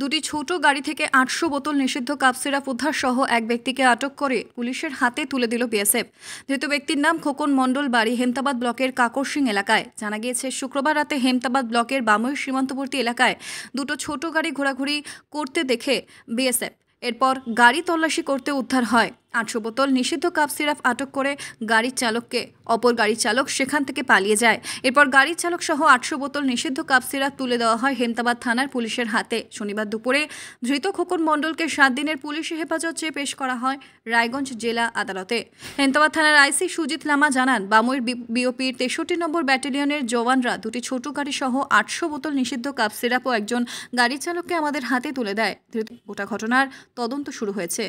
দুটি ছোট গাড়ি থেকে ৮০০ বোতল নিষিদ্ধ কাপ সিরাপ উদ্ধার সহ এক ব্যক্তিকে আটক করে পুলিশের হাতে তুলে দিল বিএসএফ। ধৃত ব্যক্তির নাম খোকন মণ্ডল, বাড়ি হেমতাবাদ ব্লকের কাকরসিং এলাকায়। জানা গিয়েছে, শুক্রবার রাতে হেমতাবাদ ব্লকের বামৈ সীমান্তবর্তী এলাকায় দুটো ছোট গাড়ি ঘোরাঘুরি করতে দেখে বিএসএফ। এরপর গাড়ি তল্লাশি করতে উদ্ধার হয় ৮০০ বোতল নিষিদ্ধ কাপ সিরাপ। আটক করে গাড়ির চালককে। অপর গাড়ির চালক সেখান থেকে পালিয়ে যায়। এরপর গাড়ির চালক সহ ৮০০ বোতল নিষিদ্ধ কাপ সিরাপ তুলে দেওয়া হয় হেমতাবাদ থানার পুলিশের হাতে। শনিবার দুপুরে ধৃত খোকন মণ্ডলকে ৭ দিনের পুলিশি হেফাজত চেয়ে পেশ করা হয় রায়গঞ্জ জেলা আদালতে। হেমতাবাদ থানার আইসি সুজিত লামা জানান, বামৈর বিওপির ৬৩ নম্বর ব্যাটালিয়নের জওয়ানরা দুটি ছোট গাড়ি সহ ৮০০ বোতল নিষিদ্ধ কাপ সিরাপ ও একজন গাড়ি চালককে আমাদের হাতে তুলে দেয়। গোটা ঘটনার তদন্ত শুরু হয়েছে।